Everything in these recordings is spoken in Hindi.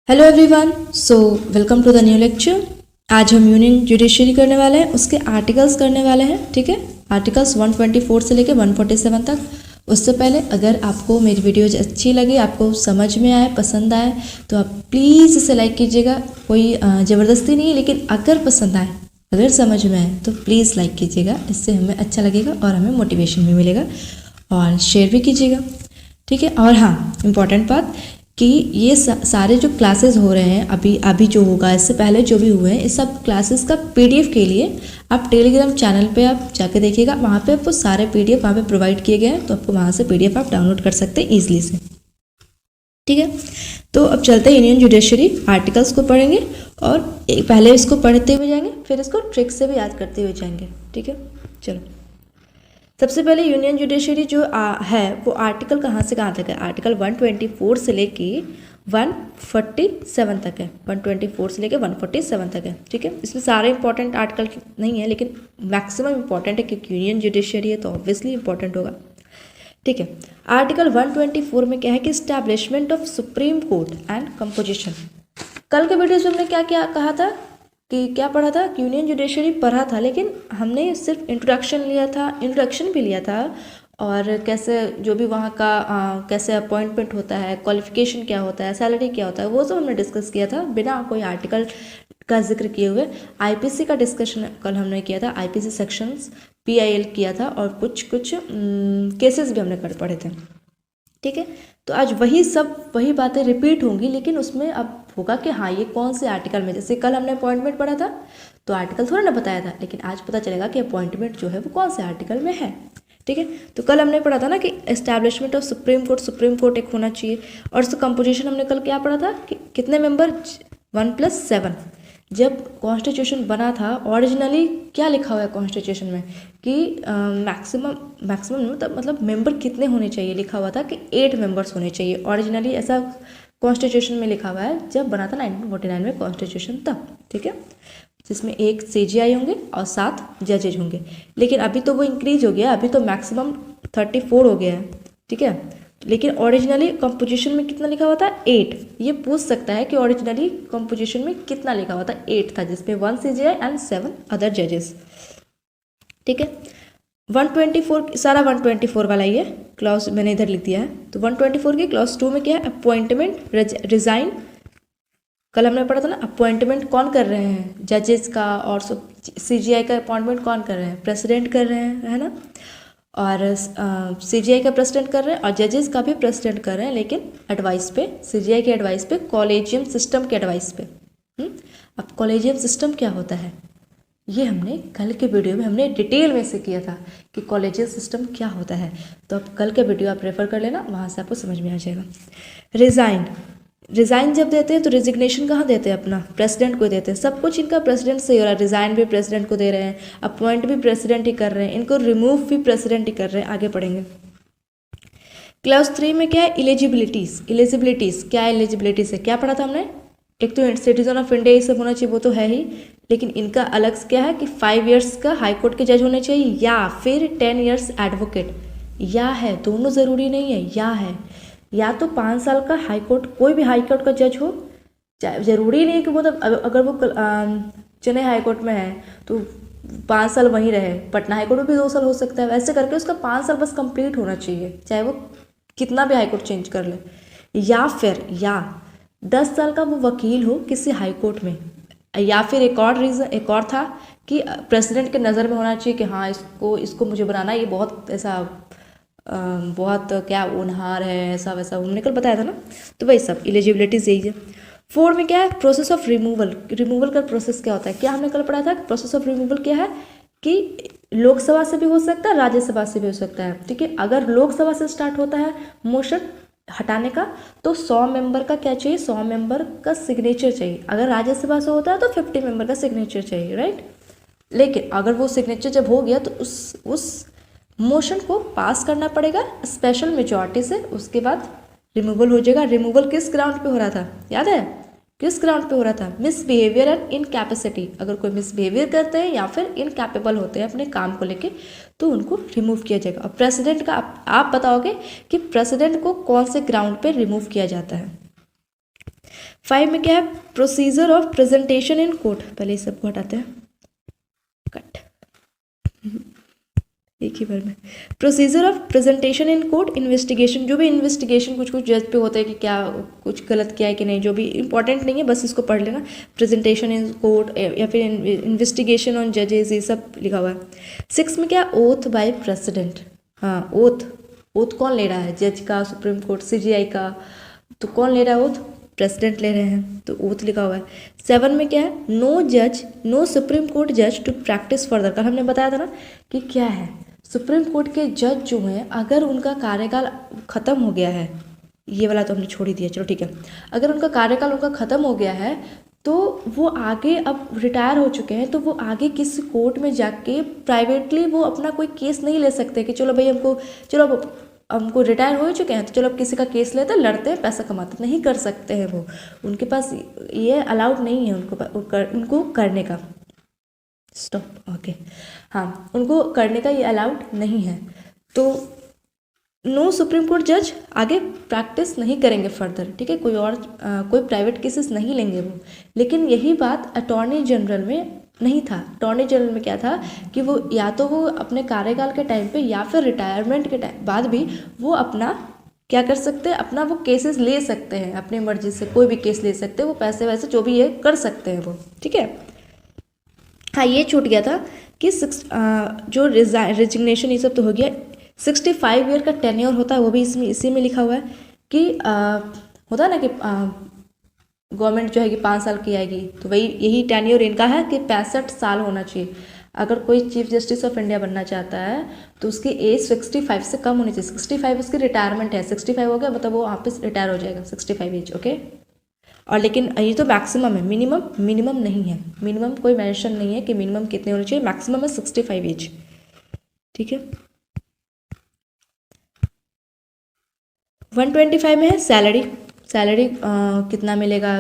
Hello everyone, so welcome to the new lecture. आज हम यूनियन जुडिशरी करने वाले हैं, उसके आर्टिकल्स करने वाले हैं। ठीक है, आर्टिकल्स 124 से लेकर 147 तक। उससे पहले अगर आपको मेरी वीडियोज अच्छी लगी, आपको समझ में आए, पसंद आए, तो आप प्लीज़ इसे लाइक कीजिएगा। कोई ज़बरदस्ती नहीं है, लेकिन अगर पसंद आए, अगर समझ में आए तो प्लीज़ लाइक कीजिएगा। इससे हमें अच्छा लगेगा और हमें मोटिवेशन भी मिलेगा। और शेयर भी कीजिएगा, ठीक है। और हाँ, इम्पॉर्टेंट बात कि ये सारे जो क्लासेस हो रहे हैं अभी जो होगा, इससे पहले जो भी हुए हैं, इस सब क्लासेस का पीडीएफ के लिए आप टेलीग्राम चैनल पे आप जाके देखिएगा। वहाँ पे आपको सारे पीडीएफ वहाँ पे प्रोवाइड किए गए हैं, तो आपको वहाँ से पीडीएफ आप डाउनलोड कर सकते हैं ईजिली से। ठीक है, तो अब चलते हैं यूनियन जुडिशरी आर्टिकल्स को पढ़ेंगे और पहले इसको पढ़ते हुए जाएंगे, फिर इसको ट्रिक से भी याद करते हुए जाएंगे। ठीक है, चलो। सबसे पहले यूनियन जुडिशरी जो है वो आर्टिकल कहाँ से कहाँ तक है। आर्टिकल 124 से लेके 147 तक है। 124 से लेके 147 तक है। ठीक है, इसमें सारे इंपॉर्टेंट आर्टिकल नहीं है, लेकिन मैक्सिमम इंपॉर्टेंट है, क्योंकि यूनियन जुडिशरी है तो ऑब्वियसली इंपॉर्टेंट होगा। ठीक है, आर्टिकल 124 में क्या है कि establishment of Supreme court and composition. कल के वीडियो में हमने क्या क्या कहा था कि क्या पढ़ा था, यूनियन जुडिशरी पढ़ा था, लेकिन हमने सिर्फ इंट्रोडक्शन भी लिया था, और कैसे जो भी वहाँ का कैसे अपॉइंटमेंट होता है, क्वालिफिकेशन क्या होता है, सैलरी क्या होता है, वो सब हमने डिस्कस किया था बिना कोई आर्टिकल का जिक्र किए हुए। आईपीसी का डिस्कशन कल हमने किया था, आईपीसी सेक्शंस पीआईएल किया था, और कुछ केसेस भी हमने कर पढ़े थे। ठीक है, तो आज वही बातें रिपीट होंगी, लेकिन उसमें अब होगा कि हाँ ये कौन से आर्टिकल में। जैसे कल हमने अपॉइंटमेंट पढ़ा था तो आर्टिकल थोड़ा ना बताया था, लेकिन आज पता चलेगा कि अपॉइंटमेंट जो है वो कौन से आर्टिकल में है। ठीक है, तो कल हमने पढ़ा था ना कि एस्टैब्लिशमेंट ऑफ सुप्रीम कोर्ट एक होना चाहिए, और उसका कंपोजिशन हमने कल क्या पढ़ा था कि कितने मेंबर, 1+7। जब कॉन्स्टिट्यूशन बना था ओरिजिनली क्या लिखा हुआ है कॉन्स्टिट्यूशन में कि मैक्सिमम मतलब मेंबर कितने होने चाहिए, लिखा हुआ था कि 8 मेंबर्स होने चाहिए। ओरिजिनली ऐसा कॉन्स्टिट्यूशन में लिखा हुआ है जब बना था 1949 में कॉन्स्टिट्यूशन तब। ठीक है, जिसमें 1 सीजीआई होंगे और 7 जजेज होंगे, लेकिन अभी तो वो इंक्रीज हो गया, अभी तो मैक्सिमम 34 हो गया है। ठीक है, लेकिन ओरिजिनली कंपोजिशन में कितना लिखा हुआ था, 8। ये पूछ सकता है कि ओरिजिनली कंपोजिशन में कितना लिखा हुआ था, 8 था, जिसमें 1 सीजीआई एंड 7 अदर जजेस। ठीक है, 124 सारा 124 वाला ही है, क्लॉज मैंने इधर लिख दिया है। तो 124 की क्लॉज 2 में क्या है, अपॉइंटमेंट, रिजाइन। कल हमने पढ़ा था ना, अपॉइंटमेंट कौन कर रहे हैं, जजेस का, और सीजीआई का अपॉइंटमेंट कौन कर रहे हैं, प्रेसिडेंट कर रहे हैं, है ना। और सीजीआई का प्रेसिडेंट कर रहे हैं और जजेस का भी प्रेसिडेंट कर रहे हैं, लेकिन एडवाइस पे, सीजीआई के एडवाइस पे, कॉलेजियम सिस्टम के एडवाइस पे। अब कॉलेजियम सिस्टम क्या होता है, ये हमने कल के वीडियो में हमने डिटेल में से किया था कि कॉलेजियम सिस्टम क्या होता है। तो अब कल के वीडियो आप रेफर कर लेना, वहाँ से आपको समझ में आ जाएगा। रिज़ाइन जब देते हैं तो रिजिग्नेशन कहाँ देते हैं, अपना प्रेसिडेंट को देते हैं। सब कुछ इनका प्रेसिडेंट से ही हो रहा है, रिज़ाइन भी प्रेसिडेंट को दे रहे हैं, अपॉइंट भी प्रेसिडेंट ही कर रहे हैं, इनको रिमूव भी प्रेसिडेंट ही कर रहे हैं। आगे पढ़ेंगे। क्लास 3 में क्या है, इलिजिबिलिटीज़ क्या है, एलिजिबिलिटीज़ है, क्या पढ़ा था हमने। एक तो सिटीजन ऑफ इंडिया ये सब होना चाहिए, वो तो है ही, लेकिन इनका अलग से क्या है कि 5 इयर्स का हाई कोर्ट के जज होने चाहिए, या फिर 10 इयर्स एडवोकेट। या है, दोनों ज़रूरी नहीं है, या है, या तो 5 साल का हाई कोर्ट, कोई भी हाई कोर्ट का जज हो, चाहे ज़रूरी नहीं है कि वो अगर वो चेन्नई हाई कोर्ट में है तो 5 साल वहीं रहे, पटना हाई कोर्ट में भी 2 साल हो सकता है, वैसे करके उसका 5 साल बस कंप्लीट होना चाहिए, चाहे वो कितना भी हाई कोर्ट चेंज कर ले। या फिर 10 साल का वो वकील हो किसी हाई कोर्ट में। या फिर एक और था कि प्रेसिडेंट के नज़र में होना चाहिए कि हाँ इसको मुझे बनाना, ये बहुत ऐसा बहुत क्या होनहार है, ऐसा वैसा हमने कल बताया था ना। तो वही सब एलिजिबिलिटीज यही है। 4 में क्या है, प्रोसेस ऑफ रिमूवल का प्रोसेस क्या होता है, क्या हमने कल पढ़ा था। प्रोसेस ऑफ रिमूवल क्या है कि लोकसभा से भी हो सकता है, राज्यसभा से भी हो सकता है। ठीक है, अगर लोकसभा से स्टार्ट होता है मोशन हटाने का तो 100 मेंबर का क्या चाहिए, 100 मेंबर का सिग्नेचर चाहिए। अगर राज्यसभा से होता है तो 50 मेंबर का सिग्नेचर चाहिए, राइट। लेकिन अगर वो सिग्नेचर जब हो गया तो उस मोशन को पास करना पड़ेगा स्पेशल मेजॉरिटी से, उसके बाद रिमूवल हो जाएगा। रिमूवल किस ग्राउंड पे हो रहा था, याद है, किस ग्राउंड पे हो रहा था, मिसबिहेवियर एंड इनकैपेसिटी। अगर कोई मिसबिहेवियर करते हैं या फिर इनकैपेबल होते हैं अपने काम को लेके तो उनको रिमूव किया जाएगा। और प्रेसिडेंट का आप बताओगे कि प्रेसिडेंट को कौन से ग्राउंड पे रिमूव किया जाता है। 5 में क्या है, procedure of presentation in court. पहले ये सबको हटाते हैं, कट एक ही बार में। Procedure of presentation in court, investigation, जो भी इन्वेस्टिगेशन कुछ कुछ जज पे होता है कि क्या कुछ गलत किया है कि नहीं, जो भी इंपॉर्टेंट नहीं है, बस इसको पढ़ लेना। प्रेजेंटेशन इन कोर्ट या फिर इन्वेस्टिगेशन ऑन जजेस, ये सब लिखा हुआ है। 6 में क्या, ओथ बाय प्रेसिडेंट। हाँ, ओथ कौन ले रहा है, जज का, सुप्रीम कोर्ट, CGI का, तो कौन ले रहा है ओथ, प्रेसिडेंट ले रहे हैं, तो ओथ लिखा हुआ है। 7 में क्या है, नो जज, नो सुप्रीम कोर्ट जज टू प्रैक्टिस फर्दर। कल हमने बताया था ना कि क्या है, सुप्रीम कोर्ट के जज जो हैं, अगर उनका कार्यकाल ख़त्म हो गया है, ये वाला तो हमने छोड़ ही दिया, चलो ठीक है, अगर उनका कार्यकाल उनका ख़त्म हो गया है तो वो आगे, अब रिटायर हो चुके हैं, तो वो आगे किसी कोर्ट में जाके प्राइवेटली वो अपना कोई केस नहीं ले सकते कि चलो भाई हमको रिटायर हो चुके हैं तो चलो अब किसी का केस लेते, लड़ते हैं, पैसा कमाते, नहीं कर सकते हैं वो, उनके पास ये अलाउड नहीं है उनको करने का। स्टॉप, ओके, हाँ, उनको करने का ये अलाउड नहीं है, तो नो सुप्रीम कोर्ट जज आगे प्रैक्टिस नहीं करेंगे फर्दर, ठीक है, कोई प्राइवेट केसेस नहीं लेंगे वो। लेकिन यही बात अटॉर्नी जनरल में नहीं था। अटॉर्नी जनरल में क्या था कि वो या तो वो अपने कार्यकाल के टाइम पे या फिर रिटायरमेंट के टाइम बाद भी वो अपना क्या कर सकते हैं, अपना वो केसेस ले सकते हैं, अपनी मर्जी से कोई भी केस ले सकते हैं, वो पैसे वैसे जो भी ये कर सकते हैं वो, ठीक है। हाँ, ये छूट गया था कि जो रिजिग्नेशन ये सब तो हो गया। 65 ईयर का टेन्योर होता है, वो भी इसी में लिखा हुआ है कि होता है ना कि गवर्नमेंट जो है कि 5 साल की आएगी, तो वही यही टेन्योर इनका है कि 65 साल होना चाहिए। अगर कोई चीफ जस्टिस ऑफ इंडिया बनना चाहता है तो उसकी एज 65 से कम होनी चाहिए। 65 उसकी रिटायरमेंट है, 65 हो गया मतलब वो वहाँ पे रिटायर हो जाएगा, 65 एज, ओके। और लेकिन ये तो मैक्सिमम है, मिनिमम नहीं है, मिनिमम कोई मेंशन नहीं है कि मिनिमम कितने होने चाहिए, मैक्सिमम है 65 एज, ठीक है। 125 में है सैलरी कितना मिलेगा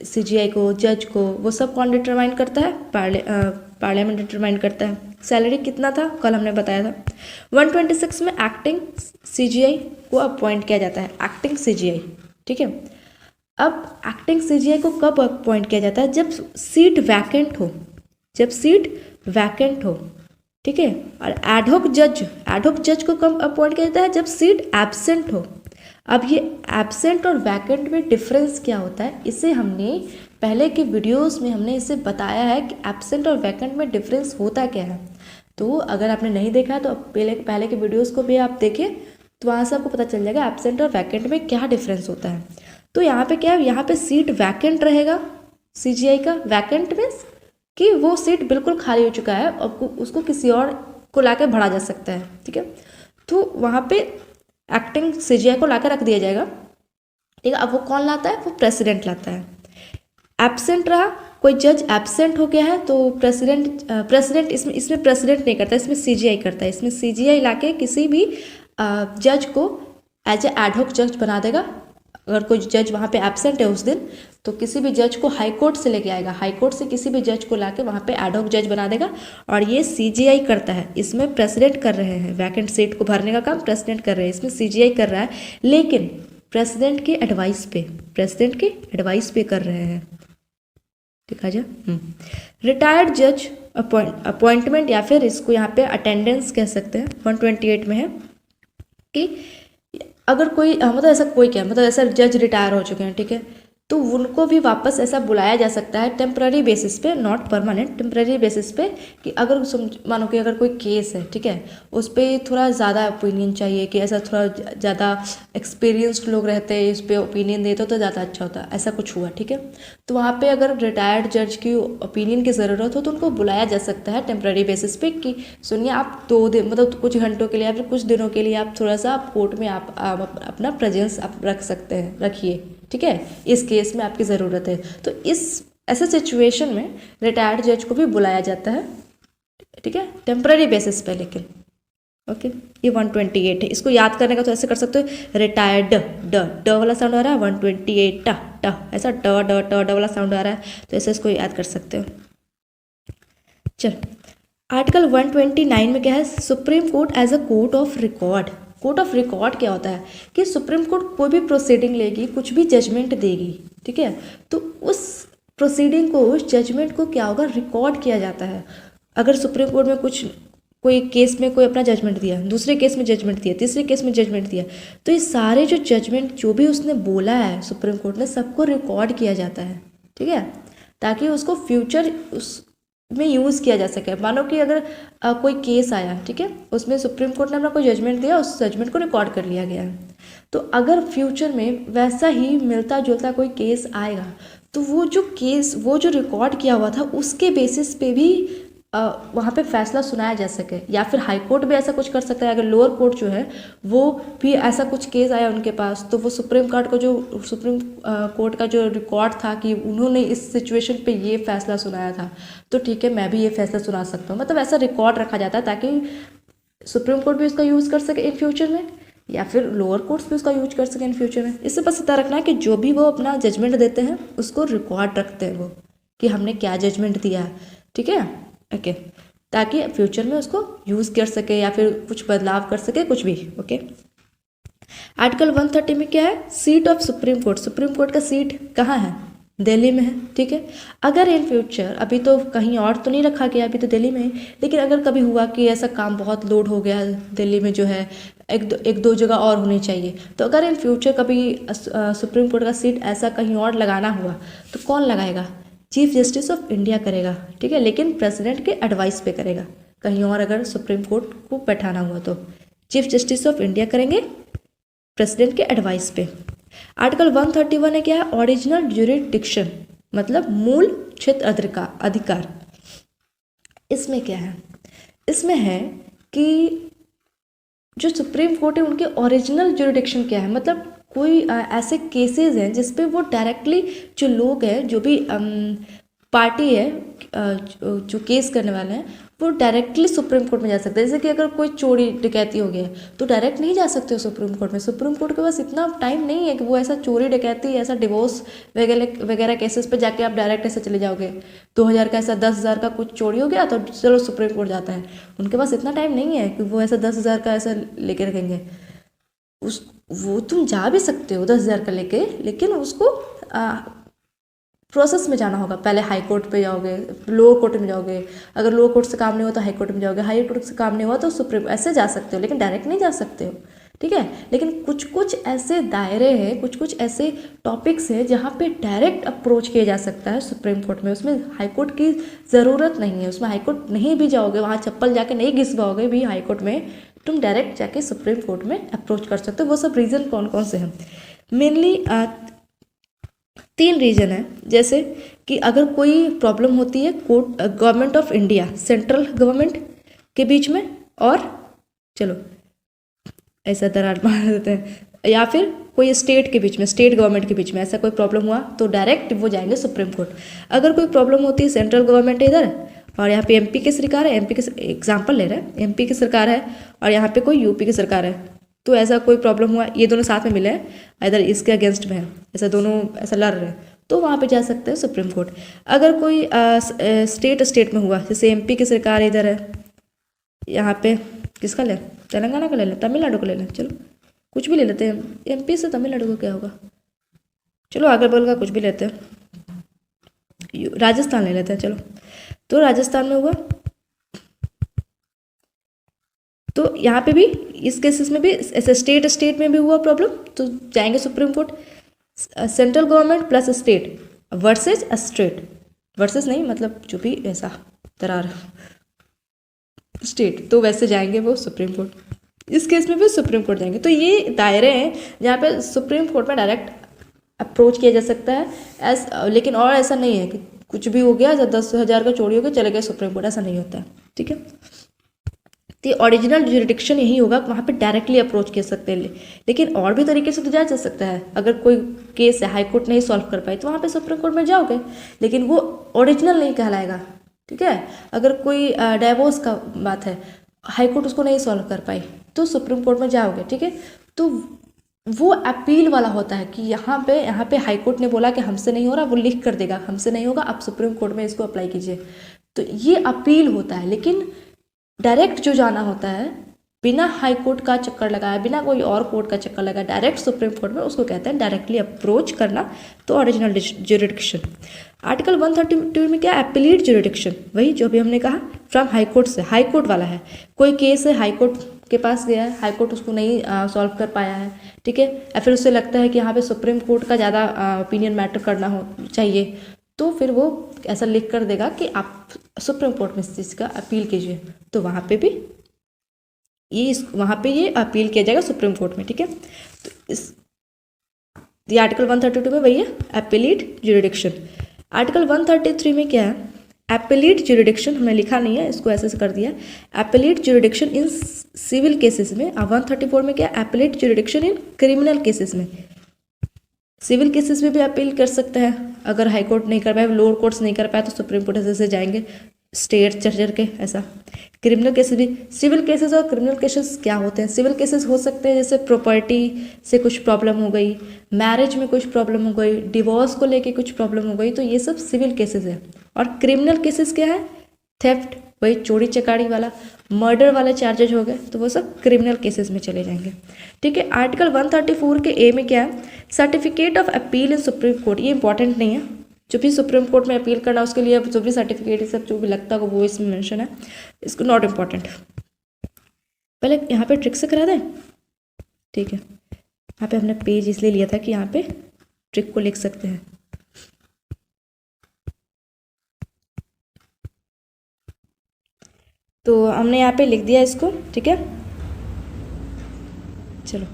CGI को, जज को, वो सब कौन डिटरमाइन करता है, पार्लियामेंट डिटरमाइन करता है। सैलरी कितना था कल हमने बताया था। 126 में एक्टिंग CGI को अपॉइंट किया जाता है, एक्टिंग CGI, ठीक है। अब एक्टिंग CGI को कब अपॉइंट किया जाता है, जब सीट वैकेंट हो, ठीक है। और एडहॉक जज को कब अपॉइंट किया जाता है, जब सीट एब्सेंट हो। अब ये एब्सेंट और वैकेंट में डिफरेंस क्या होता है, इसे हमने पहले के वीडियोस में हमने इसे बताया है कि एब्सेंट और वैकेंट में डिफरेंस होता क्या है। तो अगर आपने नहीं देखा है तो पहले के वीडियोस को भी आप देखिए, तो वहाँ से आपको पता चल जाएगा एब्सेंट और वैकेंट में क्या डिफरेंस होता है। तो यहाँ पे क्या है, यहाँ पे सीट वैकेंट रहेगा CGI का, वैकेंट मीन्स कि वो सीट बिल्कुल खाली हो चुका है और उसको किसी और को ला भरा जा सकता है, ठीक है। तो वहाँ पे एक्टिंग CGI को लाकर रख दिया जाएगा, ठीक है। अब वो कौन लाता है, वो प्रेसिडेंट लाता है। एब्सेंट रहा, कोई जज एब्सेंट हो गया है तो प्रेसिडेंट इसमें प्रेसिडेंट नहीं करता, इसमें CGI करता है। इसमें CGI लाके किसी भी जज को एज ए एडहॉक जज बना देगा। अगर कोई जज वहाँ पे एब्सेंट है उस दिन तो किसी भी जज को हाई कोर्ट से लेके आएगा, हाई कोर्ट से किसी भी जज को लाके वहाँ पे एडहॉक जज बना देगा, और ये CGI करता है। इसमें प्रेसिडेंट कर रहे हैं, वैकेंट सीट को भरने का काम प्रेसिडेंट कर रहे हैं, इसमें CGI कर रहा है, लेकिन प्रेसिडेंट के एडवाइस पे कर रहे हैं, देखा जाए। रिटायर्ड जज अपॉइंटमेंट या फिर इसको यहाँ पे अटेंडेंस कह सकते हैं, 128 में है कि अगर कोई मतलब ऐसा जज रिटायर हो चुके हैं, ठीक है, तो उनको भी वापस ऐसा बुलाया जा सकता है टेम्पररी बेसिस पे, नॉट परमानेंट, टेम्पररी बेसिस पे, कि अगर मानो कि अगर कोई केस है, ठीक है, उस पर थोड़ा ज़्यादा ओपिनियन चाहिए, कि ऐसा थोड़ा ज़्यादा एक्सपीरियंस्ड लोग रहते हैं, इस पर ओपिनियन देते तो ज़्यादा अच्छा होता, ऐसा कुछ हुआ, ठीक है। तो वहाँ पे अगर रिटायर्ड जज की ओपिनियन की ज़रूरत हो तो उनको बुलाया जा सकता है टेम्पररी बेसिस पे, कि सुनिए आप 2 दिन मतलब कुछ घंटों के लिए या फिर कुछ दिनों के लिए आप थोड़ा सा आप कोर्ट में आप अपना प्रेजेंस आप रख सकते हैं, रखिए, ठीक है, इस केस में आपकी ज़रूरत है। तो ऐसे सिचुएशन में रिटायर्ड जज को भी बुलाया जाता है, ठीक है, टेम्पररी बेसिस पे, लेकिन ओके। ये 128 है, इसको याद करने का तो ऐसे कर सकते हो, रिटायर्ड ड वाला साउंड आ रहा है, 128 ट ऐसा ड वाला साउंड आ रहा है, तो ऐसे इसको याद कर सकते हो। चलो, आर्टिकल 129 में क्या है, Supreme Court as a court of record. Court of record क्या होता है कि सुप्रीम कोर्ट कोई भी प्रोसीडिंग लेगी, कुछ भी जजमेंट देगी, ठीक है, तो उस प्रोसीडिंग को, उस जजमेंट को क्या होगा, रिकॉर्ड किया जाता है। अगर सुप्रीम कोर्ट में कोई केस में कोई अपना जजमेंट दिया, दूसरे केस में जजमेंट दिया, तीसरे केस में जजमेंट दिया, तो ये सारे जो जजमेंट जो भी उसने बोला है सुप्रीम कोर्ट ने, सबको रिकॉर्ड किया जाता है, ठीक है, ताकि उसको फ्यूचर में यूज़ किया जा सके। मानो कि अगर कोई केस आया, ठीक है, उसमें सुप्रीम कोर्ट ने अपना कोई जजमेंट दिया, उस जजमेंट को रिकॉर्ड कर लिया गया है, तो अगर फ्यूचर में वैसा ही मिलता जुलता कोई केस आएगा, तो वो जो रिकॉर्ड किया हुआ था उसके बेसिस पे भी वहाँ पे फैसला सुनाया जा सके। या फिर हाई कोर्ट भी ऐसा कुछ कर सकता है, अगर लोअर कोर्ट जो है वो भी ऐसा कुछ केस आया उनके पास, तो वो सुप्रीम कोर्ट का जो रिकॉर्ड था कि उन्होंने इस सिचुएशन पे ये फैसला सुनाया था, तो ठीक है मैं भी ये फैसला सुना सकता हूँ, मतलब ऐसा रिकॉर्ड रखा जाता है ताकि सुप्रीम कोर्ट भी उसका यूज़ कर सके इन फ्यूचर में, या फिर लोअर कोर्ट्स भी उसका यूज कर सकें इन फ्यूचर में। इससे बस इतना रखना है कि जो भी वो अपना जजमेंट देते हैं उसको रिकॉर्ड रखते हैं वो, कि हमने क्या जजमेंट दिया है, ठीक है, ओके, ताकि फ्यूचर में उसको यूज़ कर सके या फिर कुछ बदलाव कर सके, कुछ भी, ओके। आर्टिकल 130 में क्या है, seat of Supreme court, supreme court का सीट कहाँ है, दिल्ली में है, ठीक है। अगर इन फ्यूचर, अभी तो कहीं और तो नहीं रखा गया, अभी तो दिल्ली में है, लेकिन अगर कभी हुआ कि ऐसा काम बहुत लोड हो गया दिल्ली में, जो है एक दो जगह और होनी चाहिए, तो अगर इन फ्यूचर कभी सुप्रीम कोर्ट का सीट ऐसा कहीं और लगाना हुआ, तो कौन लगाएगा, चीफ जस्टिस ऑफ इंडिया करेगा, ठीक है, लेकिन प्रेसिडेंट के एडवाइस पे करेगा। कहीं और अगर सुप्रीम कोर्ट को बैठाना हुआ तो चीफ जस्टिस ऑफ इंडिया करेंगे प्रेसिडेंट के एडवाइस पे। आर्टिकल 131 है क्या है, ओरिजिनल ज्यूरिडिक्शन, मतलब मूल क्षेत्र अधिकार। इसमें क्या है, इसमें है कि जो सुप्रीम कोर्ट है उनके ओरिजिनल ज्यूरिडिक्शन क्या है, मतलब कोई ऐसे केसेस हैं जिस पे वो डायरेक्टली जो लोग हैं, जो भी पार्टी है, जो केस करने वाले हैं, वो डायरेक्टली सुप्रीम कोर्ट में जा सकते हैं। जैसे कि अगर कोई चोरी डकैती हो गया तो डायरेक्ट नहीं जा सकते हो सुप्रीम कोर्ट में, सुप्रीम कोर्ट के पास इतना टाइम नहीं है कि वो ऐसा चोरी डकैती, ऐसा डिवोर्स वगैरह केसेस पे जाके आप डायरेक्ट ऐसे चले जाओगे। 2000 का ऐसा 10,000 का कुछ चोरी हो गया तो चलो सुप्रीम कोर्ट जाता है, उनके पास इतना टाइम नहीं है कि वो ऐसा 10,000 का ऐसा लेके रखेंगे। वो तुम जा भी सकते हो 10,000 का लेके, लेकिन उसको प्रोसेस में जाना होगा, पहले हाई कोर्ट पे जाओगे, लोअर कोर्ट में जाओगे, अगर लोअर कोर्ट से काम नहीं हुआ तो हाई कोर्ट में जाओगे, हाई कोर्ट से काम नहीं हुआ तो सुप्रीम, ऐसे जा सकते हो, लेकिन डायरेक्ट नहीं जा सकते हो, ठीक है। लेकिन कुछ कुछ ऐसे दायरे हैं, कुछ कुछ ऐसे टॉपिक्स हैं जहाँ पे डायरेक्ट अप्रोच किया जा सकता है सुप्रीम कोर्ट में, उसमें हाई कोर्ट की ज़रूरत नहीं है, उसमें हाई कोर्ट नहीं भी जाओगे, वहाँ चप्पल जाके नहीं घिसवाओगे भी हाई कोर्ट में, तुम डायरेक्ट जाके सुप्रीम कोर्ट में अप्रोच कर सकते हो। वो सब रीज़न कौन कौन से हैं, मेनली 3 रीजन है। जैसे कि अगर कोई प्रॉब्लम होती है court, government of India, central government के बीच में, और चलो ऐसा दरार मार देते हैं, या फिर कोई स्टेट के बीच में, स्टेट गवर्नमेंट के बीच में ऐसा कोई प्रॉब्लम हुआ तो डायरेक्ट वो जाएंगे सुप्रीम कोर्ट। अगर कोई प्रॉब्लम होती है, सेंट्रल गवर्नमेंट इधर और यहाँ पे एमपी की सरकार है, एमपी के एग्जाम्पल ले रहे हैं, एमपी की सरकार है और यहाँ पे कोई यूपी की सरकार है, तो ऐसा कोई प्रॉब्लम हुआ, ये दोनों साथ में मिले हैं, इधर इसके अगेंस्ट में है, ऐसा दोनों ऐसा लड़ रहे हैं, तो वहाँ पे जा सकते हैं सुप्रीम कोर्ट। अगर कोई स्टेट में हुआ, जैसे एमपी की सरकार इधर है, यहाँ पे किसका ले, तेलंगाना का ले लें, तमिलनाडु का ले लें, चलो कुछ भी ले लेते हैं, एमपी से तमिलनाडु का क्या होगा, चलो अगर बगल का कुछ भी लेते हैं, राजस्थान ले लेते हैं, चलो तो राजस्थान में हुआ, तो यहाँ पे भी इस केसेस में भी ऐसे स्टेट में भी हुआ प्रॉब्लम तो जाएंगे supreme court. Central government plus state versus state, versus नहीं मतलब जो भी ऐसा दरार स्टेट, तो वैसे जाएंगे वो सुप्रीम कोर्ट। इस केस में भी सुप्रीम कोर्ट जाएंगे। तो ये दायरे हैं जहाँ पे सुप्रीम कोर्ट में डायरेक्ट अप्रोच किया जा सकता है। लेकिन और ऐसा नहीं है कि कुछ भी हो गया, जब 10,000 का चोरी हो गया चले गए सुप्रीम कोर्ट, ऐसा नहीं होता है, ठीक है। तो ओरिजिनल ज्यूरिडिक्शन यही होगा, वहाँ पे डायरेक्टली अप्रोच कर सकते हैं, लेकिन और भी तरीके से तो जा सकता है। अगर कोई केस है हाई कोर्ट नहीं सॉल्व कर पाई तो वहाँ पे सुप्रीम कोर्ट में जाओगे, लेकिन वो ओरिजिनल नहीं कहलाएगा, ठीक है। अगर कोई डाइवोर्स का बात है, हाई कोर्ट उसको नहीं सॉल्व कर पाई तो सुप्रीम कोर्ट में जाओगे, ठीक है। तो वो अपील वाला होता है कि यहाँ पे हाई कोर्ट ने बोला कि हमसे नहीं हो रहा, वो लिख कर देगा हमसे नहीं होगा, आप सुप्रीम कोर्ट में इसको अप्लाई कीजिए, तो ये अपील होता है। लेकिन डायरेक्ट जो जाना होता है बिना हाई कोर्ट का चक्कर लगाया, बिना कोई और कोर्ट का चक्कर लगाया, डायरेक्ट सुप्रीम कोर्ट में, उसको कहते हैं डायरेक्टली अप्रोच करना, तो ओरिजिनल ज्यूरिडिक्शन। आर्टिकल 132 में क्या है, एपीलीट ज्यूरिडिक्शन, वही जो भी हमने कहा फ्रॉम हाई कोर्ट से, हाई कोर्ट वाला है, कोई केस है हाई कोर्ट के पास गया है, हाई कोर्ट उसको नहीं सॉल्व कर पाया है, ठीक है, या फिर उससे लगता है कि यहाँ पे सुप्रीम कोर्ट का ज़्यादा ओपिनियन मैटर करना हो चाहिए, तो फिर वो ऐसा लिख कर देगा कि आप सुप्रीम कोर्ट में इस चीज़ का अपील कीजिए, तो वहाँ पे भी वहाँ पे ये अपील किया जाएगा सुप्रीम कोर्ट में, ठीक है। तो इस ये आर्टिकल 132 में वही है एपीलीट ज्यूरिडिक्शन। आर्टिकल 133 में क्या है, एपीलीट ज्यूरिडिक्शन हमने लिखा नहीं है, इसको ऐसे कर दिया, एपीलीट ज्यूरिडिक्शन इन सिविल केसेस में। अब 134 में क्या, एपीलीट ज्यूरिडिक्शन इन क्रिमिनल केसेस में। सिविल केसेस में भी अपील कर सकते हैं, अगर हाई कोर्ट नहीं कर पाए, लोअर कोर्ट्स नहीं कर पाए, तो सुप्रीम कोर्ट ऐसे जाएंगे स्टेट चढ़ के, ऐसा। क्रिमिनल केसेस भी, सिविल केसेस और क्रिमिनल केसेस क्या होते हैं, सिविल केसेस हो सकते हैं जैसे प्रॉपर्टी से कुछ प्रॉब्लम हो गई, मैरिज में कुछ प्रॉब्लम हो गई, डिवोर्स को लेके कुछ प्रॉब्लम हो गई, तो ये सब सिविल केसेस है। और क्रिमिनल केसेस क्या है, थेफ्ट, वही चोरी चकारी वाला, मर्डर वाले चार्जेज हो गए, तो वो सब क्रिमिनल केसेस में चले जाएंगे, ठीक है। आर्टिकल 134 के ए में क्या है, certificate of appeal in supreme court, ये इंपॉर्टेंट नहीं है, जो भी सुप्रीम कोर्ट में अपील करना उसके लिए जो भी सर्टिफिकेट सब जो भी लगता है वो इसमें मेंशन है, इसको नॉट इम्पॉर्टेंट। पहले यहाँ पे ट्रिक से करा दें, ठीक है। यहाँ पे हमने पेज इसलिए लिया था कि यहाँ पे ट्रिक को लिख सकते हैं। तो हमने यहाँ पे लिख दिया इसको, ठीक है। चलो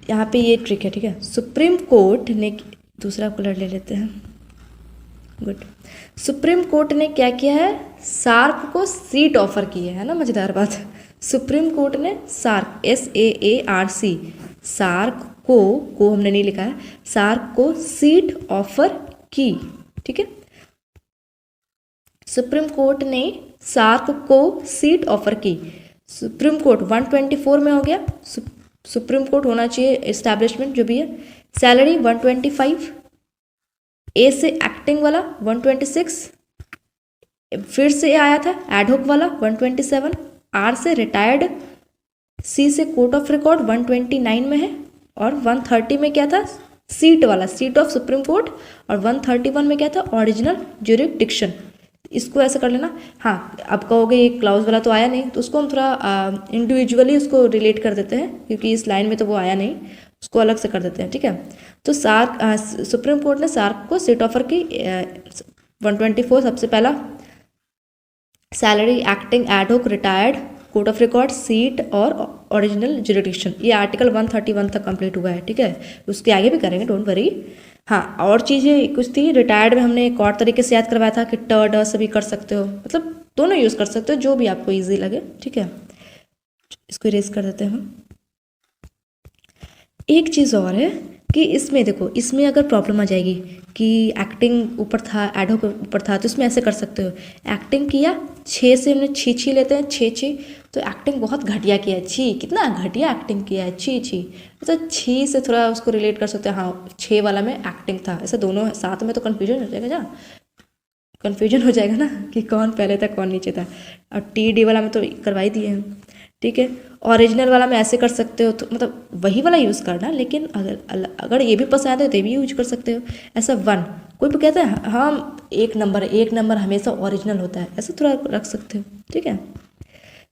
यहाँ पे ये ट्रिक है, ठीक है। सुप्रीम कोर्ट ने, दूसरा कलर ले लेते हैं, गुड। सुप्रीम कोर्ट ने क्या किया है, सार्क को सीट ऑफर की है ना, मजेदार बात। सुप्रीम कोर्ट ने सार्क, SAARC, सार्क को हमने नहीं लिखा है, सार्क को सीट ऑफर की, ठीक है। सुप्रीम कोर्ट ने सार्क को सीट ऑफर की। सुप्रीम कोर्ट 124 में हो गया, सुप्रीम कोर्ट होना चाहिए एस्टैब्लिशमेंट जो भी है। सैलरी 125, ए से एक्टिंग वाला 126, फिर से आया था एडहोक वाला 127, आर से रिटायर्ड, सी से कोर्ट ऑफ रिकॉर्ड 129 में है, और 130 में क्या था, सीट वाला, सीट ऑफ सुप्रीम कोर्ट, और 131 में क्या था, ओरिजिनल ज्यूरिडिक्शन। इसको ऐसा कर लेना। हाँ, अब कहोगे ये क्लाउज वाला तो आया नहीं, तो उसको हम थोड़ा इंडिविजुअली उसको रिलेट कर देते हैं, क्योंकि इस लाइन में तो वो आया नहीं, उसको अलग से कर देते हैं, ठीक है। तो सार्क, सुप्रीम कोर्ट ने सार्क को सीट ऑफर की 124, सबसे पहला salary, acting, ad hoc, retired, court of record, seat और ओरिजिनल ज्यूरिडिक्शन। ये आर्टिकल 131 तक कंप्लीट हुआ है, ठीक है। उसके आगे भी करेंगे, डोंट वरी। हाँ, और चीज़ें कुछ थी रिटायर्ड में, हमने एक और तरीके से याद करवाया था कि ट से भी कर सकते हो, मतलब दोनों यूज़ कर सकते हो, जो भी आपको ईजी लगे, ठीक है। इसको इरेज कर देते हैं हम। एक चीज़ और है कि इसमें देखो, इसमें अगर प्रॉब्लम आ जाएगी कि एक्टिंग ऊपर था, एडहोक ऊपर था, तो इसमें ऐसे कर सकते हो, एक्टिंग किया 6 से हमने छी लेते हैं, 6 तो एक्टिंग बहुत घटिया किया है, छी कितना घटिया एक्टिंग किया है, छी तो छी से थोड़ा उसको रिलेट कर सकते हैं, हाँ 6 वाला में एक्टिंग था, ऐसे दोनों साथ में तो कन्फ्यूजन हो जाएगा, कन्फ्यूजन हो जाएगा ना कि कौन पहले था कौन नीचे था। और TD वाला में तो करवाई दिए हैं, ठीक है। ओरिजिनल वाला में ऐसे कर सकते हो, तो मतलब वही वाला यूज़ करना, लेकिन अगर ये भी पसंद है तो ये भी यूज कर सकते हो। ऐसा 1 कोई भी कहता है हम एक नंबर हमेशा ओरिजिनल होता है, ऐसा थोड़ा रख सकते हो, ठीक है।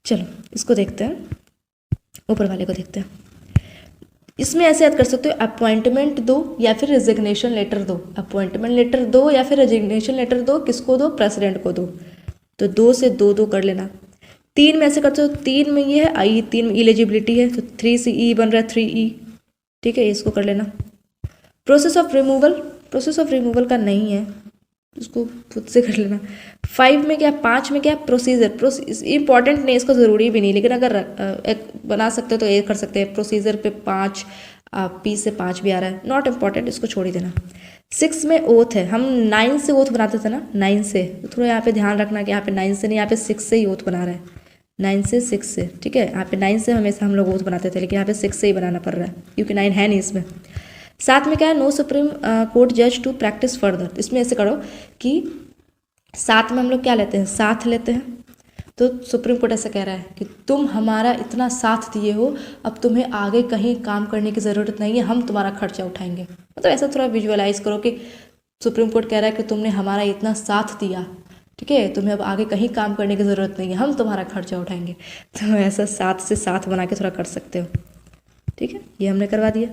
चलो इसको देखते हैं, ऊपर वाले को देखते हैं। इसमें ऐसे याद कर सकते हो, अपॉइंटमेंट दो या फिर रेजिग्नेशन लेटर दो, अपॉइंटमेंट लेटर दो या फिर रेजिग्नेशन लेटर दो, किसको दो, प्रेसिडेंट को दो, तो 2 से 2 कर लेना। 3 में ऐसे करते हो, 3 में ये है आई, 3 में इलिजिबिलिटी है, तो 3 से E बन रहा है 3E, ठीक है, इसको कर लेना। प्रोसेस ऑफ रिमूवल का नहीं है, उसको खुद से कर लेना। 5 में क्या, 5 में क्या, प्रोसीजर इंपॉर्टेंट नहीं, इसको ज़रूरी भी नहीं, लेकिन अगर एक बना सकते हो तो ये कर सकते हैं, प्रोसीजर पे 5, P से 5 भी आ रहा है, नॉट इम्पॉर्टेंट, इसको छोड़ ही देना। 6 में ओथ है, हम 9 से ओथ बनाते थे ना, 9 से, तो थोड़ा यहाँ पे ध्यान रखना कि यहाँ पे 9 से नहीं, यहाँ पे 6 से ही ओथ बना रहा है, 9 से 6 से, ठीक है। यहाँ पे 9 से हमेशा हम लोग ओथ बनाते थे, लेकिन यहाँ पे 6 से ही बनाना पड़ रहा है, क्योंकि 9 है नहीं इसमें। 7 में क्या है, नो सुप्रीम कोर्ट जज टू प्रैक्टिस फर्दर, इसमें ऐसे करो कि 7 में हम लोग क्या लेते हैं, साथ लेते हैं, तो सुप्रीम कोर्ट ऐसा कह रहा है कि तुम हमारा इतना साथ दिए हो, अब तुम्हें आगे कहीं काम करने की ज़रूरत नहीं है, हम तुम्हारा खर्चा उठाएंगे। मतलब ऐसा थोड़ा विजुअलाइज करो कि सुप्रीम कोर्ट कह रहा है कि तुमने हमारा इतना साथ दिया, ठीक है, तुम्हें अब आगे कहीं काम करने की ज़रूरत नहीं है, हम तुम्हारा खर्चा उठाएंगे। तो ऐसा साथ से साथ बना के थोड़ा कर सकते हो, ठीक है। ये हमने करवा दिया,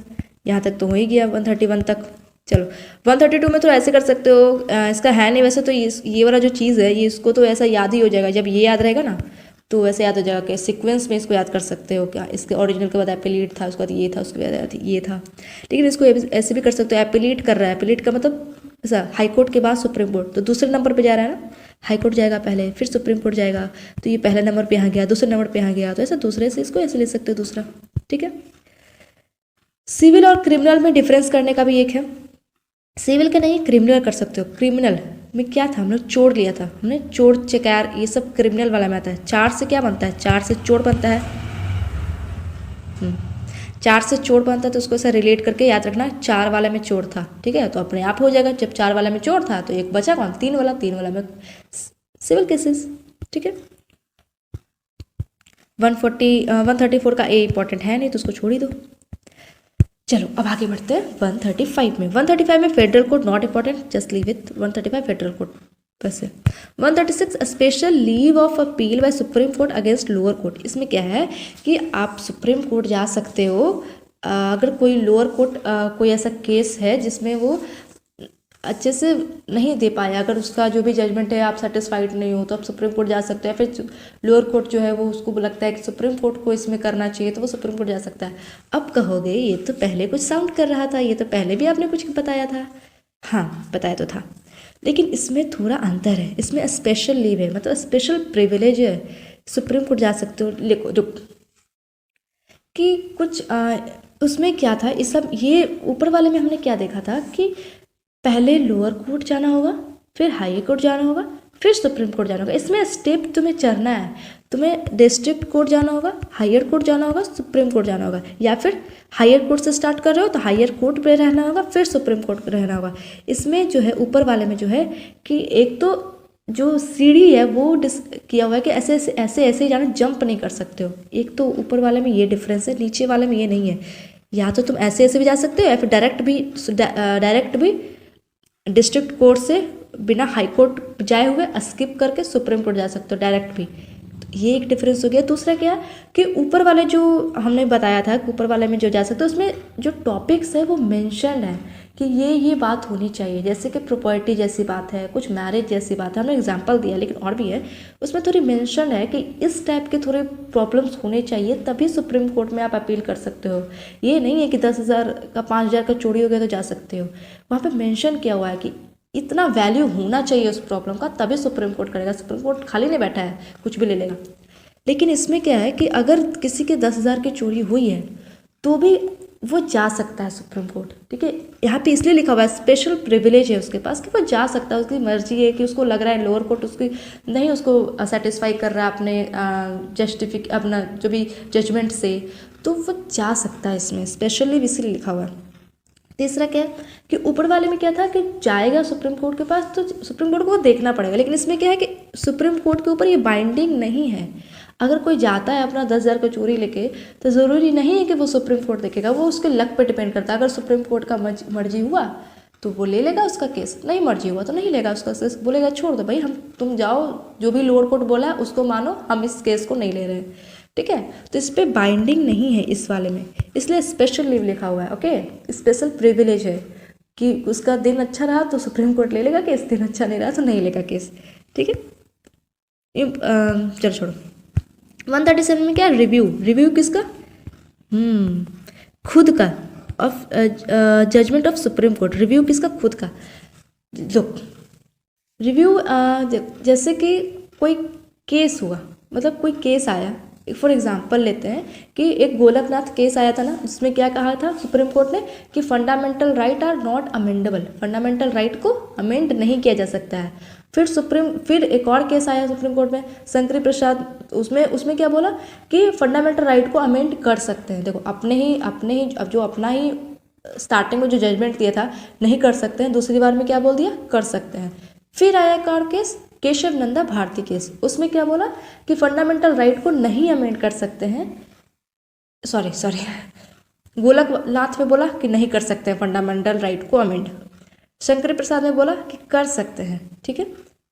यहाँ तक तो हो ही गया 131 तक। चलो 132 में थोड़ा ऐसे कर सकते हो, इसका है नहीं वैसे तो ये वाला जो चीज़ है ये इसको तो ऐसा याद ही हो जाएगा, जब ये याद रहेगा ना तो वैसे याद हो जाएगा कि सीक्वेंस में इसको याद कर सकते हो क्या, इसके ओरिजिनल के बाद एपिलीट था, उसके बाद ये था, उसके बाद ये था, लेकिन इसको ऐसे भी कर सकते हो, एपिलीट कर रहा है, एपिलीट का मतलब ऐसा हाई कोर्ट के बाद सुप्रीम कोर्ट, तो दूसरे नंबर पे जा रहा है ना, हाई कोर्ट जाएगा पहले फिर सुप्रीम कोर्ट जाएगा, तो ये पहले नंबर पे यहाँ गया, दूसरे नंबर पे यहाँ गया, तो ऐसा दूसरे से इसको ऐसे ले सकते हो दूसरा, ठीक है। सिविल और क्रिमिनल में डिफरेंस करने का भी एक है, सिविल का नहीं क्रिमिनल कर सकते हो। क्रिमिनल में क्या था, हमने चोर लिया था, हमने चोर चकार ये सब क्रिमिनल वाला में आता है। 4 से क्या बनता है, 4 से चोर बनता है, 4 से चोर बनता है, तो उसको ऐसा रिलेट करके याद रखना 4 वाला में चोर था, ठीक है, तो अपने आप हो जाएगा। जब 4 वाला में चोर था तो एक बचा कौन, 3 वाला, 3 वाला में सिविल केसेस, ठीक है। 134 का ए इंपॉर्टेंट है नहीं तो उसको छोड़ ही दो। चलो अब आगे बढ़ते हैं 135 में। 135 में federal court not important, just leave it. 135 federal court बस है। 136 special leave of appeal bye supreme court against lower court. इसमें क्या है कि आप सुप्रीम कोर्ट जा सकते हो अगर कोई लोअर कोर्ट कोई ऐसा केस है जिसमें वो अच्छे से नहीं दे पाया, अगर उसका जो भी जजमेंट है आप सेटिस्फाइड नहीं हो तो आप सुप्रीम कोर्ट जा सकते हैं। फिर लोअर कोर्ट जो है वो उसको लगता है कि सुप्रीम कोर्ट को इसमें करना चाहिए तो वो सुप्रीम कोर्ट जा सकता है। अब कहोगे ये तो पहले कुछ साउंड कर रहा था, ये तो पहले भी आपने कुछ बताया था। हाँ बताया तो था, लेकिन इसमें थोड़ा अंतर है। इसमें स्पेशल लीव है, मतलब स्पेशल प्रिविलेज है, सुप्रीम कोर्ट जा सकते हो। लिखो कि कुछ उसमें क्या था, इस सब ये ऊपर वाले में हमने क्या देखा था कि पहले लोअर कोर्ट जाना होगा, फिर हाई कोर्ट जाना होगा, फिर सुप्रीम कोर्ट जाना होगा। इसमें स्टेप तुम्हें चढ़ना है, तुम्हें डिस्ट्रिक्ट कोर्ट जाना होगा, हायर कोर्ट जाना होगा, सुप्रीम कोर्ट जाना होगा, या फिर हायर कोर्ट से स्टार्ट कर रहे हो तो हायर कोर्ट पे रहना होगा, फिर सुप्रीम कोर्ट पे रहना होगा। इसमें जो है ऊपर वाले में जो है कि एक तो जो सीढ़ी है वो किया हुआ है कि ऐसे ऐसे ऐसे जाना, जंप नहीं कर सकते हो। एक तो ऊपर वाले में ये डिफरेंस है, नीचे वाले में ये नहीं है। या तो तुम ऐसे ऐसे भी जा सकते हो या फिर डायरेक्ट भी डिस्ट्रिक्ट कोर्ट से बिना हाई कोर्ट जाए हुए स्किप करके सुप्रीम कोर्ट जा सकते हो डायरेक्ट भी। तो ये एक डिफरेंस हो गया। दूसरा क्या कि ऊपर वाले जो हमने बताया था कि ऊपर वाले में जो जा सकते हो उसमें जो टॉपिक्स है वो मेंशन्ड है कि ये बात होनी चाहिए, जैसे कि प्रॉपर्टी जैसी बात है, कुछ मैरिज जैसी बात है, हमने एग्जांपल दिया लेकिन और भी है उसमें थोड़ी मेंशन है कि इस टाइप के थोड़े प्रॉब्लम्स होने चाहिए तभी सुप्रीम कोर्ट में आप अपील कर सकते हो। ये नहीं है कि 10,000 का 5,000 का चोरी हो गया तो जा सकते हो। वहाँ पे मेंशन किया हुआ है कि इतना वैल्यू होना चाहिए उस प्रॉब्लम का तभी सुप्रीम कोर्ट करेगा। सुप्रीम कोर्ट खाली नहीं बैठा है कुछ भी ले लेगा। लेकिन इसमें क्या है कि अगर किसी के 10,000 की चोरी हुई है तो भी वो जा सकता है सुप्रीम कोर्ट, ठीक है। यहाँ पे इसलिए लिखा हुआ है स्पेशल प्रिविलेज है उसके पास कि वो जा सकता है, उसकी मर्जी है कि उसको लग रहा है लोअर कोर्ट उसकी नहीं उसको सेटिस्फाई कर रहा है अपने अपना जो भी जजमेंट से, तो वो जा सकता है। इसमें स्पेशली इसलिए लिखा हुआ है। तीसरा क्या है कि ऊपर वाले में क्या था कि जाएगा सुप्रीम कोर्ट के पास तो सुप्रीम कोर्ट को वो देखना पड़ेगा, लेकिन इसमें क्या है कि सुप्रीम कोर्ट के ऊपर ये बाइंडिंग नहीं है। अगर कोई जाता है अपना 10,000 का चोरी लेके तो ज़रूरी नहीं है कि वो सुप्रीम कोर्ट देखेगा, वो उसके लक पे डिपेंड करता है। अगर सुप्रीम कोर्ट का मर्जी हुआ तो वो ले लेगा उसका केस, नहीं मर्जी हुआ तो नहीं लेगा उसका केस, बोलेगा छोड़ दो भाई, तुम जाओ जो भी लोअर कोर्ट बोला है उसको मानो, हम इस केस को नहीं ले रहे हैं, ठीक है। तो इस पर बाइंडिंग नहीं है इस वाले में, इसलिए स्पेशल लीव लिखा हुआ है। ओके, स्पेशल प्रिविलेज है कि उसका दिन अच्छा रहा तो सुप्रीम कोर्ट ले लेगा केस, दिन अच्छा नहीं रहा तो नहीं लेगा केस, ठीक है। चलो छोड़ो। 137 में क्या है, रिव्यू किसका, खुद का, of judgement of Supreme Court. Review किसका, खुद का। रिव्यू जैसे कि कोई केस हुआ, मतलब कोई केस आया, फॉर एग्जांपल लेते हैं कि एक गोलकनाथ केस आया था ना, जिसमें क्या कहा था सुप्रीम कोर्ट ने कि fundamental right are not amendable, fundamental right को अमेंड नहीं किया जा सकता है। फिर एक और केस आया सुप्रीम कोर्ट में, शंकरी प्रसाद, उसमें क्या बोला कि फंडामेंटल राइट को अमेंड कर सकते हैं। देखो अपने ही अब जो अपना ही स्टार्टिंग में जो जजमेंट दिया था नहीं कर सकते हैं, दूसरी बार में क्या बोल दिया, कर सकते हैं। फिर आया एक और केस केशव नंदा भारती केस, उसमें क्या बोला कि फंडामेंटल राइट को नहीं अमेंड कर सकते हैं, सॉरी गोलकनाथ में बोला कि नहीं कर सकते हैं फंडामेंटल राइट को अमेंड, शंकर प्रसाद में बोला कि कर सकते हैं, ठीक है।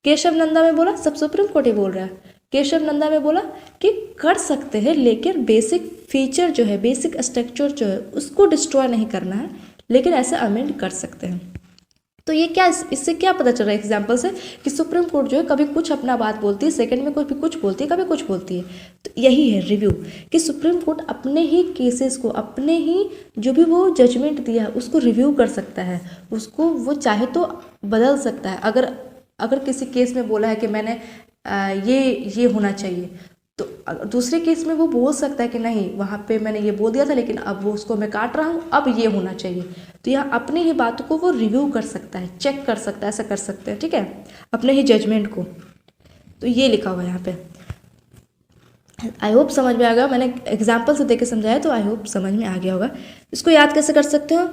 केशव नंदा में बोला, सब सुप्रीम कोर्ट ही बोल रहा है, केशव नंदा में बोला कि कर सकते हैं लेकिन बेसिक फीचर जो है, बेसिक स्ट्रक्चर जो है उसको डिस्ट्रॉय नहीं करना है, लेकिन ऐसे अमेंड कर सकते हैं। तो ये क्या, इससे क्या पता चल रहा है एग्जाम्पल से कि सुप्रीम कोर्ट जो है कभी कुछ अपना बात बोलती है, सेकंड में कभी कुछ बोलती है, कभी कुछ बोलती है। तो यही है रिव्यू कि सुप्रीम कोर्ट अपने ही केसेस को, अपने ही जो भी वो जजमेंट दिया है उसको रिव्यू कर सकता है, उसको वो चाहे तो बदल सकता है। अगर किसी केस में बोला है कि मैंने ये होना चाहिए, तो दूसरे केस में वो बोल सकता है कि नहीं वहाँ पे मैंने ये बोल दिया था लेकिन अब वो उसको मैं काट रहा हूँ, अब ये होना चाहिए। तो यहाँ अपनी ही बातों को वो रिव्यू कर सकता है, चेक कर सकता है, ऐसा कर सकते हैं, ठीक है, अपने ही जजमेंट को। तो ये लिखा हुआ है यहाँ पे। आई होप समझ में आ गया, मैंने एग्जाम्पल से देके समझाया तो आई होप समझ में आ गया होगा। इसको याद कैसे कर सकते हो,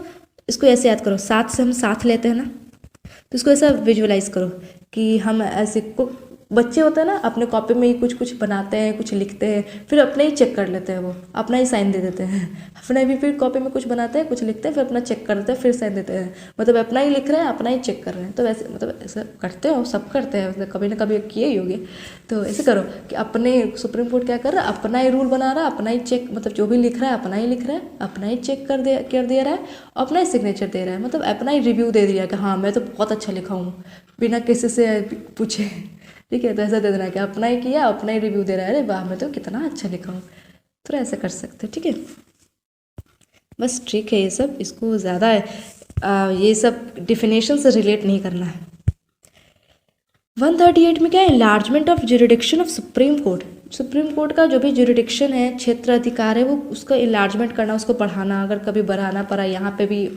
इसको ऐसे याद करो, साथ से हम साथ लेते हैं ना, तो इसको ऐसा विजुअलाइज करो कि हम ऐसे को, बच्चे होते हैं ना अपने कॉपी में ही कुछ बनाते हैं, कुछ लिखते हैं, फिर अपने ही चेक कर लेते हैं, वो अपना ही साइन दे देते हैं। अपने भी फिर कॉपी में कुछ बनाते हैं, कुछ लिखते हैं, फिर अपना चेक कर देते हैं, फिर साइन देते हैं, मतलब अपना ही लिख रहे हैं, अपना ही चेक कर रहे हैं। तो वैसे मतलब ऐसा करते हो, सब करते हैं, मतलब कभी ना कभी किए ही होंगे। तो ऐसे करो कि अपने सुप्रीम कोर्ट क्या कर रहा है, अपना ही रूल बना रहा है, अपना ही चेक, मतलब जो भी लिख रहा है अपना ही लिख रहा है, अपना ही चेक कर दे रहा है, अपना ही सिग्नेचर दे रहा है, मतलब अपना ही रिव्यू दे दिया कि हाँ मैं तो बहुत अच्छा लिखा हूँ बिना किसी से पूछे, ठीक है। तो ऐसा दे देना है कि अपना ही किया, अपना ही रिव्यू दे रहा है, अरे वाह मैं तो कितना अच्छा लिखा हूँ। तो ऐसा कर सकते हो, ठीक है। बस ठीक है ये सब, इसको ज़्यादा ये सब डिफिनेशन से रिलेट नहीं करना है। 138 में क्या है, enlargement of jurisdiction of Supreme court. Supreme court का जो भी ज्यूरिडिक्शन है, क्षेत्र अधिकार है, वो उसका इन्लार्जमेंट करना, उसको बढ़ाना, अगर कभी बढ़ाना पड़ा यहाँ पे भी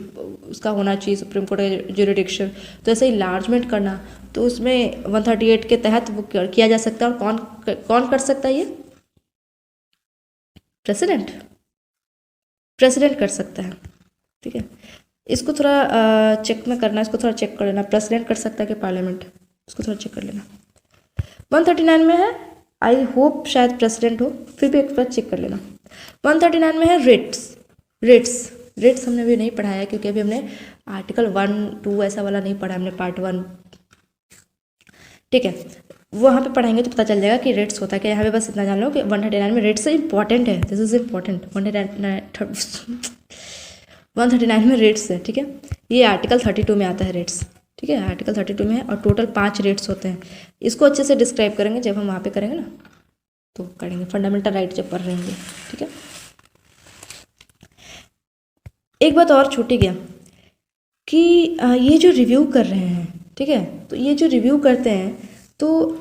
उसका होना चाहिए सुप्रीम कोर्ट का ज्यूरिडिक्शन, तो ऐसे इन्लार्जमेंट करना, तो उसमें 138 के तहत वो किया जा सकता है। और कौन कर सकता है ये, प्रेसिडेंट कर सकता है, ठीक है। इसको थोड़ा चेक में करना, इसको थोड़ा चेक कर लेना, प्रेसिडेंट कर सकता है कि पार्लियामेंट, इसको थोड़ा चेक कर लेना। 139 में है, आई होप शायद प्रेसिडेंट हो, फिर भी एक बार चेक कर लेना। 139 में है रेट्स हमने अभी नहीं पढ़ाया है, क्योंकि अभी हमने आर्टिकल 1, 2 ऐसा वाला नहीं पढ़ा हमने, पार्ट 1, ठीक है। वहाँ पे पढ़ाएंगे तो पता चल जाएगा कि रेट्स होता है क्या। यहाँ पे बस इतना जान लो कि 139 में रेट्स इंपॉर्टेंट है, दिस इज इम्पॉर्टेंट। 139 में रेट्स है, ठीक है। ये आर्टिकल 32 में आता है रेट्स, ठीक है, आर्टिकल 32 में है, और टोटल 5 रेट्स होते हैं। इसको अच्छे से डिस्क्राइब करेंगे जब हम वहाँ पे करेंगे ना, तो करेंगे फंडामेंटल राइट जब पढ़ रहेंगे, ठीक है। एक बात और छूटी गया कि ये जो रिव्यू कर रहे हैं, ठीक है, तो ये जो रिव्यू करते हैं, तो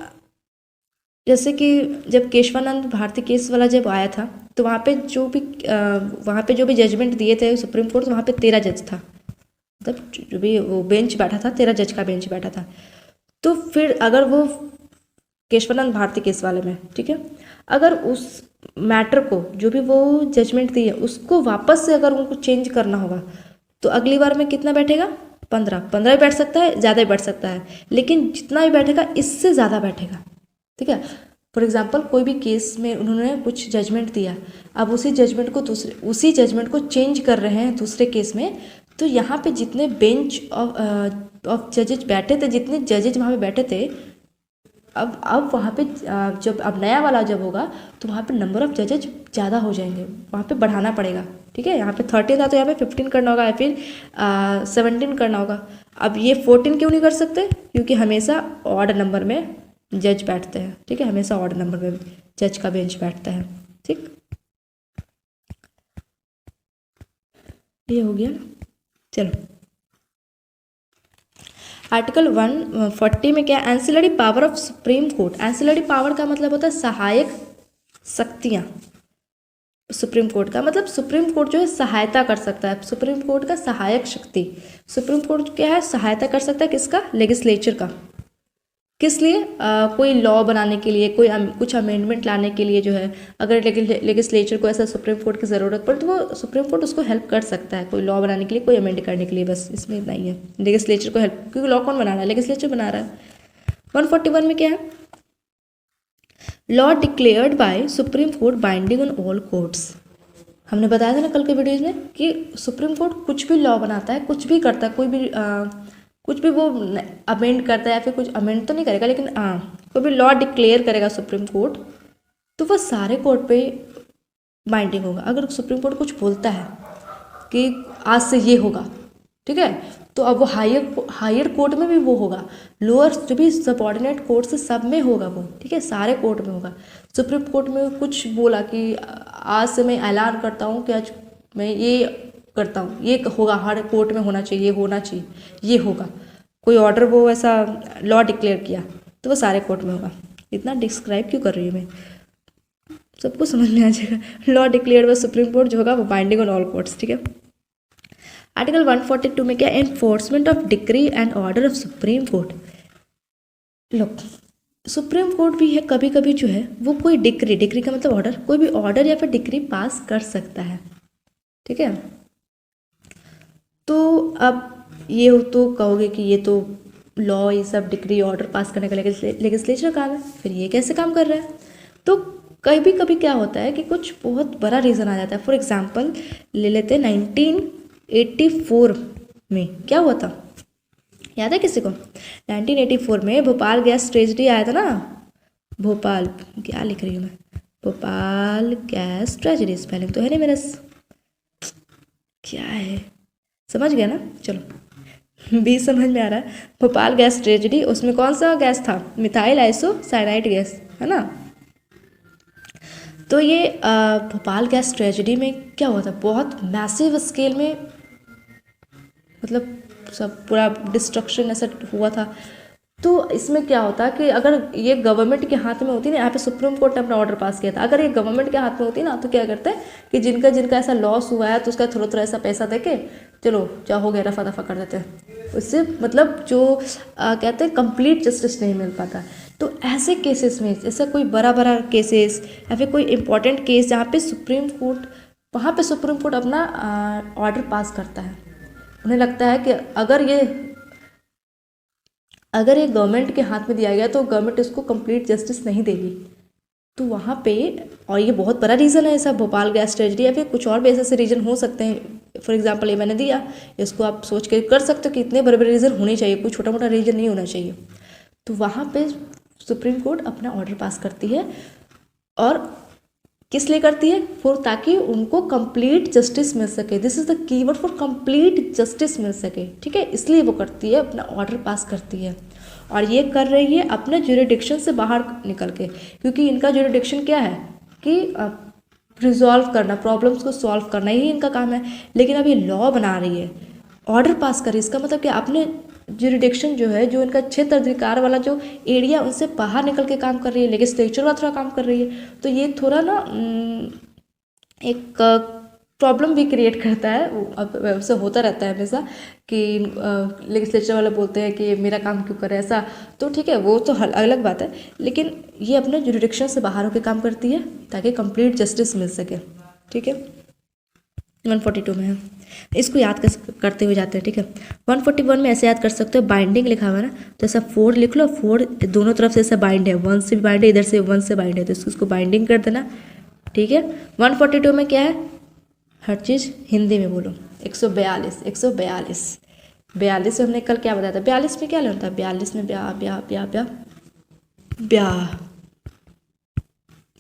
जैसे कि जब केशवानंद भारती केस वाला जब आया था, तो वहाँ पे जो भी जजमेंट दिए थे सुप्रीम कोर्ट, तो वहाँ पे 13 जज था, मतलब जो भी वो बेंच बैठा था, 13 जज का बेंच बैठा था। तो फिर अगर वो केशवानंद भारती केस वाले में, ठीक है, अगर उस मैटर को जो भी वो जजमेंट दी है उसको वापस से अगर उनको चेंज करना होगा, तो अगली बार में कितना बैठेगा, 15 भी बैठ सकता है, ज़्यादा भी बैठ सकता है, लेकिन जितना भी बैठेगा इससे ज़्यादा बैठेगा, ठीक है। फॉर एग्जांपल कोई भी केस में उन्होंने कुछ जजमेंट दिया, अब उसी जजमेंट को चेंज कर रहे हैं दूसरे केस में, तो यहाँ पे जितने बेंच ऑफ जजेज बैठे थे, जितने जजेज वहाँ पे बैठे थे, अब वहाँ पे जब अब नया वाला जब होगा तो वहाँ पे नंबर ऑफ जजेज ज़्यादा हो जाएंगे, वहाँ पे बढ़ाना पड़ेगा, ठीक है। यहाँ पे 13 था तो यहाँ पे 15 करना होगा, या फिर 17 करना होगा। अब ये 14 क्यों नहीं कर सकते, क्योंकि हमेशा ऑड नंबर में जज बैठते हैं, ठीक है, हमेशा ऑड नंबर में जज का बेंच बैठता है, ठीक। ये हो गया ना, चलो। आर्टिकल 140 में क्या, ancillary power of Supreme court. Ancillary power का मतलब होता है सहायक शक्तियाँ। सुप्रीम कोर्ट का मतलब सुप्रीम कोर्ट जो है सहायता कर सकता है, सुप्रीम कोर्ट का सहायक शक्ति। सुप्रीम कोर्ट क्या है, सहायता कर सकता है किसका, लेजिस्लेचर का। किस लिए, कोई लॉ बनाने के लिए, कोई कुछ अमेंडमेंट लाने के लिए जो है, अगर लेजिस्लेचर को ऐसा सुप्रीम कोर्ट की ज़रूरत पड़े तो वो सुप्रीम कोर्ट उसको हेल्प कर सकता है, कोई लॉ बनाने के लिए, कोई अमेंड करने के लिए, बस इसमें इतना ही है। लेजिस्लेचर को हेल्प, क्योंकि लॉ कौन बना रहा है, लेजिस्लेचर बना रहा है। 141 में क्या है, law declared by supreme court binding on all courts. हमने बताया था ना कल के वीडियोज में कि सुप्रीम कोर्ट कुछ भी लॉ बनाता है, कुछ भी करता है, कोई भी कुछ भी वो अमेंड करता है या फिर कुछ अमेंड तो नहीं करेगा, लेकिन कोई भी लॉ डिक्लेयर करेगा सुप्रीम कोर्ट तो वह सारे कोर्ट पे बाइंडिंग होगा। अगर सुप्रीम कोर्ट कुछ बोलता है कि आज से ये होगा, ठीक है, तो अब वो हायर कोर्ट में भी वो होगा, लोअर जो भी सबऑर्डिनेट कोर्ट से सब में होगा वो, ठीक है, सारे कोर्ट में होगा। सुप्रीम कोर्ट में कुछ बोला कि आज से मैं ऐलान करता हूँ कि आज मैं ये करता हूँ, ये होगा, हर कोर्ट में होना चाहिए, ये होना चाहिए, ये होगा, कोई ऑर्डर वो ऐसा लॉ डिक्लेयर किया तो वो सारे कोर्ट में होगा। इतना डिस्क्राइब क्यों कर रही हूँ मैं, सबको समझ में आ जाएगा। Law declared by supreme court जो होगा वो बाइंडिंग ऑन ऑल कोर्ट्स, ठीक है। आर्टिकल 142 में क्या, enforcement of decree and order of Supreme court. लोग सुप्रीम कोर्ट भी है, कभी कभी जो है वो कोई डिक्री का मतलब ऑर्डर, कोई भी ऑर्डर या फिर डिक्री पास कर सकता है, ठीक है। तो अब ये तो कहोगे कि ये तो लॉ, ये सब डिक्री ऑर्डर पास करने का लेजिस्लेचर काम है, फिर ये कैसे काम कर रहा है। तो कभी कभी क्या होता है कि कुछ बहुत बड़ा रीज़न आ जाता है। फॉर एग्जांपल ले लेते हैं 1984 में क्या हुआ था, याद है किसी को? 1984 में भोपाल गैस ट्रेजेडी आया था ना, भोपाल, क्या लिख रही हूँ मैं, भोपाल गैस ट्रेजेडी, स्पेलिंग तो है नहीं मेरा, क्या है, समझ गया ना, चलो भी समझ में आ रहा है। भोपाल गैस ट्रेजेडी, उसमें कौन सा गैस था, मिथाइल आइसोसाइनाइड गैस, है ना। तो ये भोपाल गैस ट्रेजेडी में क्या हुआ था, बहुत मैसिव स्केल में, मतलब सब पूरा डिस्ट्रक्शन ऐसा हुआ था। तो इसमें क्या होता है कि अगर ये गवर्नमेंट के हाथ में होती ना, यहाँ पे सुप्रीम कोर्ट ने अपना ऑर्डर पास किया था, अगर ये गवर्नमेंट के हाथ में होती ना तो क्या करते हैं कि जिनका जिनका ऐसा लॉस हुआ है तो उसका थोड़ा थोड़ा ऐसा पैसा देके चलो क्या हो गया, रफा दफा कर देते हैं। उससे मतलब जो कहते हैं कंप्लीट जस्टिस नहीं मिल पाता। तो ऐसे केसेस में, जैसे कोई बड़ा बड़ा केसेस या फिर कोई इंपॉर्टेंट केस जहाँ पे सुप्रीम कोर्ट, वहाँ पे सुप्रीम कोर्ट अपना ऑर्डर पास करता है। उन्हें लगता है कि अगर ये गवर्नमेंट के हाथ में दिया गया तो गवर्नमेंट इसको कंप्लीट जस्टिस नहीं देगी। तो वहाँ पे, और ये बहुत बड़ा रीज़न है ऐसा, भोपाल गैस ट्रेजेडी या फिर कुछ और भी ऐसे रीज़न हो सकते हैं। फॉर एग्जांपल ये मैंने दिया, इसको आप सोच के कर सकते हो कि इतने बड़े बड़े रीज़न होने चाहिए, कोई छोटा मोटा रीज़न नहीं होना चाहिए। तो वहाँ पे सुप्रीम कोर्ट अपना ऑर्डर पास करती है, और किस लिए करती है, फॉर ताकि उनको कंप्लीट जस्टिस मिल सके। This is the keyword, for complete justice मिल सके, ठीक है, इसलिए वो करती है, अपना ऑर्डर पास करती है। और ये कर रही है अपने ज्यूरिडिक्शन से बाहर निकल के, क्योंकि इनका ज्यूरिडिक्शन क्या है कि रिजॉल्व करना, प्रॉब्लम्स को सॉल्व करना ही इनका काम है। लेकिन अब ये लॉ बना रही है, ऑर्डर पास कर रही है, इसका मतलब कि अपने ज्यूरिडिक्शन जो है, जो इनका क्षेत्र अधिकार वाला जो एरिया, उनसे बाहर निकल के काम कर रही है, लेजिस्लेचर वाला थोड़ा काम कर रही है। तो ये थोड़ा ना एक प्रॉब्लम भी क्रिएट करता है। अब वैसे होता रहता है हमेशा कि लेजिस्लेचर वाले बोलते हैं कि मेरा काम क्यों करे ऐसा, तो ठीक है, वो तो अलग बात है। लेकिन ये अपने ज्यूरिडिक्शन से बाहर होकर काम करती है ताकि कंप्लीट जस्टिस मिल सके, ठीक है। 142 में है, इसको याद करते हुए जाते हैं, ठीक है। 141 में ऐसे याद कर सकते हो, बाइंडिंग लिखा हुआ है ना, तो ऐसा 4 लिख लो, 4 दोनों तरफ से ऐसा बाइंड है, 1 से भी बाइंड है, इधर से 1 से बाइंड है, तो इसको बाइंडिंग कर देना, ठीक है। 142 में क्या है, हर चीज़ हिंदी में बोलो। 142 42 में हमने कल क्या बताया था, 42 में क्या लेना था, 42 में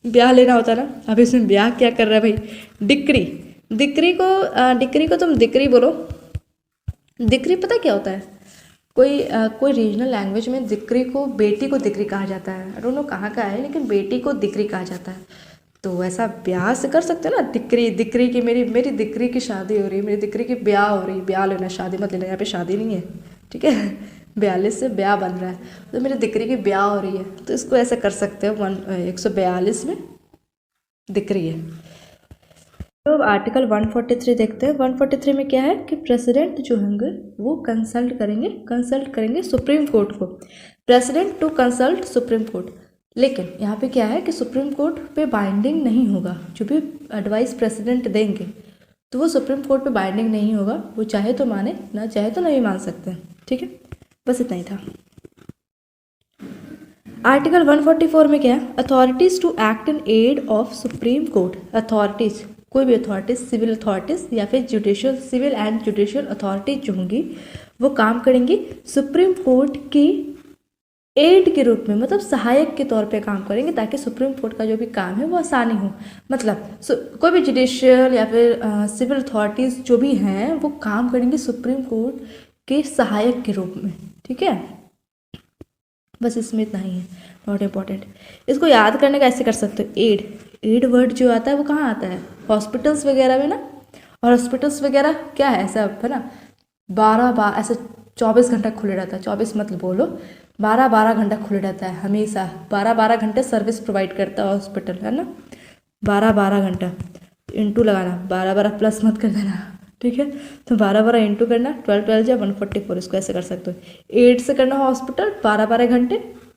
ब्याह लेना होता ना। अब इसमें ब्याह क्या कर रहा है भाई, डिक्री को तुम डिक्री बोलो। डिक्री पता क्या होता है, कोई रीजनल लैंग्वेज में डिक्री को, बेटी को डिक्री कहा जाता है। आई डोंट नो कहाँ का है, लेकिन बेटी को डिक्री कहा जाता है। तो ऐसा ब्याह से कर सकते हो ना, डिक्री की मेरी डिक्री की शादी हो रही है, मेरी डिक्री की ब्याह हो रही है, ब्याह लेना, शादी मत लेना, यहाँ पे शादी नहीं है, ठीक है। 42 से ब्याह बन रहा है, तो मेरी डिक्री की ब्याह हो रही है, तो इसको ऐसा कर सकते हो। 142 में डिक्री है। तो आर्टिकल 143 देखते हैं। 143 में क्या है कि प्रेसिडेंट जो होंगे वो कंसल्ट करेंगे सुप्रीम कोर्ट को, president to consult Supreme Court. लेकिन यहाँ पे क्या है कि सुप्रीम कोर्ट पे बाइंडिंग नहीं होगा, जो भी एडवाइस प्रेसिडेंट देंगे तो वो सुप्रीम कोर्ट पे बाइंडिंग नहीं होगा, वो चाहे तो माने, ना चाहे तो नहीं मान सकते, ठीक है। बस इतना ही था। आर्टिकल 144 में क्या है, authorities to act in aid of Supreme Court. Authorities, कोई भी अथॉरिटीज़, सिविल अथॉरिटीज़ या फिर judicial, civil and judicial authorities जो होंगी वो काम करेंगी सुप्रीम कोर्ट की एड के रूप में, मतलब सहायक के तौर पे काम करेंगे ताकि सुप्रीम कोर्ट का जो भी काम है वो आसानी हो। मतलब कोई भी जुडिशियल या फिर सिविल अथॉरिटीज़ जो भी हैं वो काम करेंगे सुप्रीम कोर्ट के सहायक के रूप में, ठीक है। बस इसमें इतना ही है, नॉट इम्पॉर्टेंट। इसको याद करने का ऐसे कर सकते हो, एड, एड वर्ड जो आता है वो कहाँ आता है, हॉस्पिटल्स वगैरह में ना। और हॉस्पिटल्स वगैरह क्या है, ऐसा है ना, 12 ऐसे 24 घंटा खुले रहता है, 24 मत बोलो, 12 घंटा खुले रहता है हमेशा, 12 घंटे सर्विस प्रोवाइड करता है हॉस्पिटल, है ना। 12 घंटा इंटू लगाना, 12 प्लस मत कर देना, ठीक है। तो 12 इंटू करना, 12 या 144, इसको ऐसे कर सकते हो। 8 से करना हॉस्पिटल, 12 घंटे,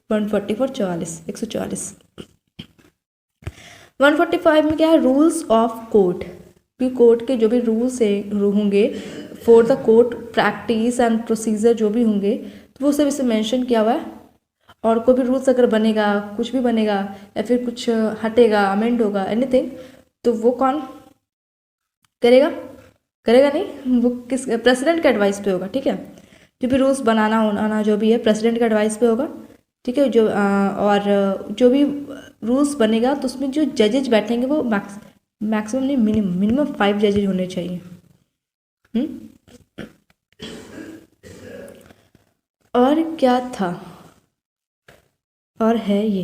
144 44, 144। 145 में क्या है, रूल्स ऑफ कोर्ट, कि कोर्ट के जो भी रूल्स होंगे for the court practice and procedure जो भी होंगे तो वो सब इसे मेंशन किया हुआ है। और कोई भी रूल्स अगर बनेगा, कुछ भी बनेगा या फिर कुछ हटेगा, अमेंड होगा, एनीथिंग, तो वो कौन करेगा, करेगा नहीं, वो किस, प्रेसिडेंट के एडवाइस पे होगा, ठीक है। जो भी रूल्स बनाना होना जो भी है प्रेसिडेंट के एडवाइस पे होगा, ठीक है। और जो भी रूल्स बनेगा तो उसमें जो जजेज बैठेंगे वो मैक्सिमम नहीं, मिनिमम 5 जजेज होने चाहिए। और क्या था, और है ये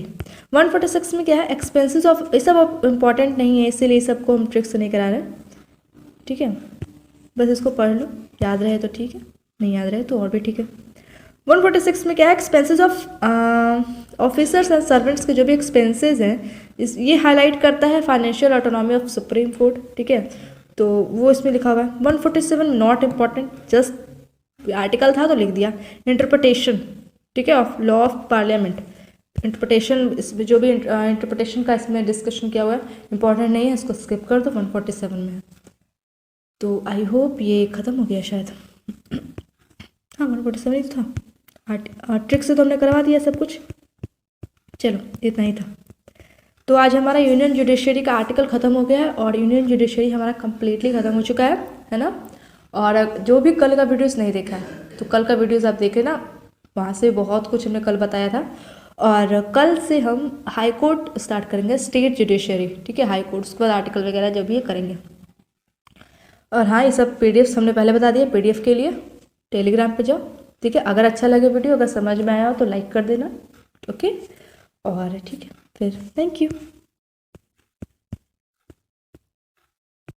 146 में क्या है, एक्सपेंसेस ऑफ, ये सब इम्पॉर्टेंट नहीं है इसीलिए सबको हम ट्रिक्स नहीं करा रहे, ठीक है। बस इसको पढ़ लो, याद रहे तो ठीक है, नहीं याद रहे तो और भी ठीक है। 146 में क्या है, expenses of officers and servants के जो भी एक्सपेंसेस हैं ये हाईलाइट करता है financial autonomy of Supreme court, ठीक है। तो वो इसमें लिखा हुआ है। 147 नॉट इम्पॉर्टेंट, जस्ट आर्टिकल था तो लिख दिया। इंटरप्रिटेशन, ठीक है, of law of parliament, interpretation, इसमें जो भी इंटरप्रिटेशन का इसमें डिस्कशन किया हुआ है इंपॉर्टेंट नहीं है, इसको स्किप कर दो, 147 में है। तो आई होप ये ख़त्म हो गया शायद, हाँ 147 ही था। ट्रिक से तो हमने करवा दिया सब कुछ, चलो इतना ही था। तो आज हमारा यूनियन जुडिशरी का आर्टिकल ख़त्म हो गया है और यूनियन जुडिशरी हमारा कम्प्लीटली ख़त्म हो चुका है ना। और जो भी कल का वीडियोस नहीं देखा है तो कल का वीडियोस आप देखें ना, वहाँ से बहुत कुछ हमने कल बताया था। और कल से हम हाई कोर्ट स्टार्ट करेंगे, स्टेट जुडिशरी, ठीक है, हाई कोर्ट, उसके बाद आर्टिकल वगैरह जो भी है करेंगे। और हाँ, ये सब पीडीएफ हमने पहले बता दिया, पीडीएफ के लिए टेलीग्राम पे जाओ, ठीक है। अगर अच्छा लगे वीडियो, अगर समझ में आया हो तो लाइक कर देना, ओके। और ठीक है फिर, थैंक यू।